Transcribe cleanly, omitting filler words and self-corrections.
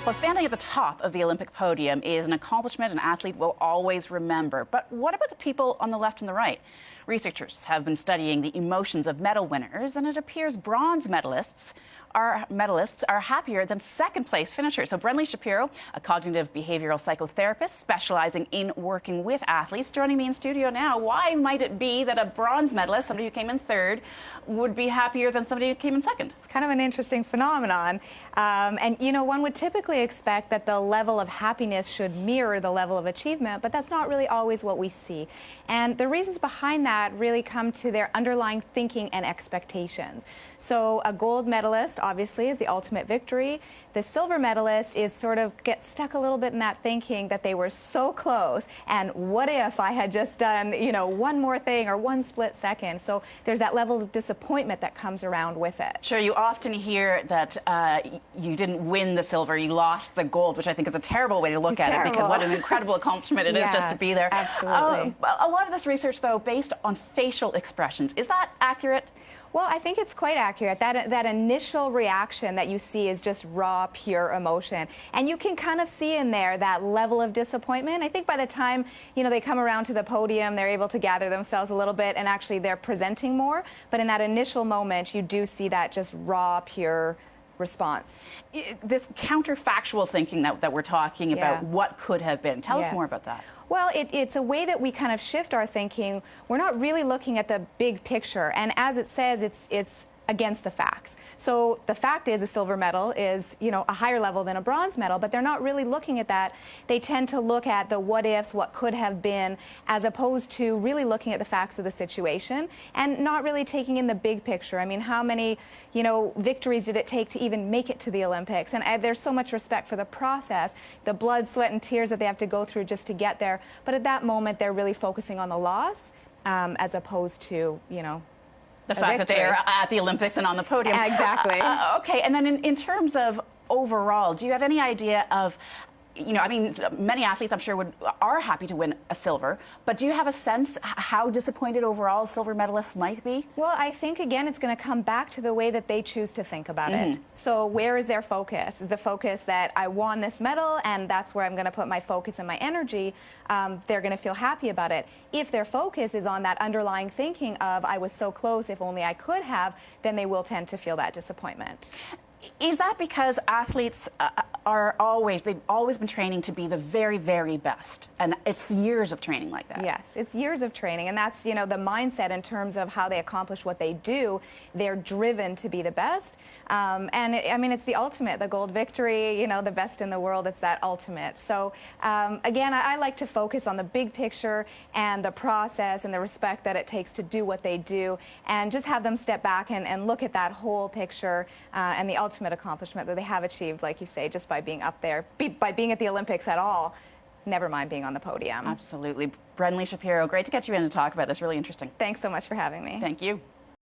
Well, standing at the top of the Olympic podium is an accomplishment an athlete will always remember. But what about the people on the left and the right? Researchers have been studying the emotions of medal winners, and it appears bronze medalists are happier than second-place finishers. So Brenley Shapiro, a cognitive behavioral psychotherapist specializing in working with athletes, joining me in studio now. Why might it be that a bronze medalist, somebody who came in third, would be happier than somebody who came in second? It's kind of an interesting phenomenon. And, you know, one would typically expect that the level of happiness should mirror the level of achievement, but that's not really always what we see. And the reasons behind that really come to their underlying thinking and expectations. So a gold medalist, obviously, is the ultimate victory. The silver medalist is sort of gets stuck a little bit in that thinking that they were so close, and what if I had just done, you know, one more thing or one split second. So there's that level of disappointment that comes around with it. Sure, you often hear that you didn't win the silver, you lost the gold, which I think is a terrible way to look at it, because what an incredible accomplishment it is just to be there. Absolutely. A lot of this research, though, based on facial expressions. Is that accurate? Well, I think it's quite accurate. That initial reaction that you see is just raw, pure emotion. And you can kind of see in there that level of disappointment. I think by the time, you know, they come around to the podium, they're able to gather themselves a little bit, and actually they're presenting more. But in that initial moment, you do see that just raw, pure response. This counterfactual thinking that we're talking about, what could have been. Tell us more about that. Well, it's a way that we kind of shift our thinking. We're not really looking at the big picture, and as it says, it's against the facts. So the fact is a silver medal is, you know, a higher level than a bronze medal, but they're not really looking at that. They tend to look at the what ifs, what could have been, as opposed to really looking at the facts of the situation and not really taking in the big picture. I mean, how many, you know, victories did it take to even make it to the Olympics? And there's so much respect for the process, the blood, sweat, and tears that they have to go through just to get there. But at that moment, they're really focusing on the loss as opposed to, you know, the fact that they are at the Olympics and on the podium. Exactly. Okay, and then in terms of overall, do you have any idea of, you know, I mean, many athletes, I'm sure, are happy to win a silver, but do you have a sense how disappointed overall silver medalists might be? Well, I think, again, it's going to come back to the way that they choose to think about it. So where is their focus? Is the focus that I won this medal and that's where I'm going to put my focus and my energy? They're going to feel happy about it. If their focus is on that underlying thinking of I was so close, if only I could have, then they will tend to feel that disappointment. Is that because athletes they've always been training to be the very, very best? And it's years of training like that. Yes, it's years of training. And that's, you know, the mindset in terms of how they accomplish what they do. They're driven to be the best. I mean, it's the ultimate, the gold victory, you know, the best in the world. It's that ultimate. So, again, I like to focus on the big picture and the process and the respect that it takes to do what they do, and just have them step back and look at that whole picture and the ultimate accomplishment that they have achieved, like you say, just by being up there, by being at the Olympics at all, never mind being on the podium. Absolutely. Brenley Shapiro, great to get you in to talk about this. Really interesting. Thanks so much for having me. Thank you.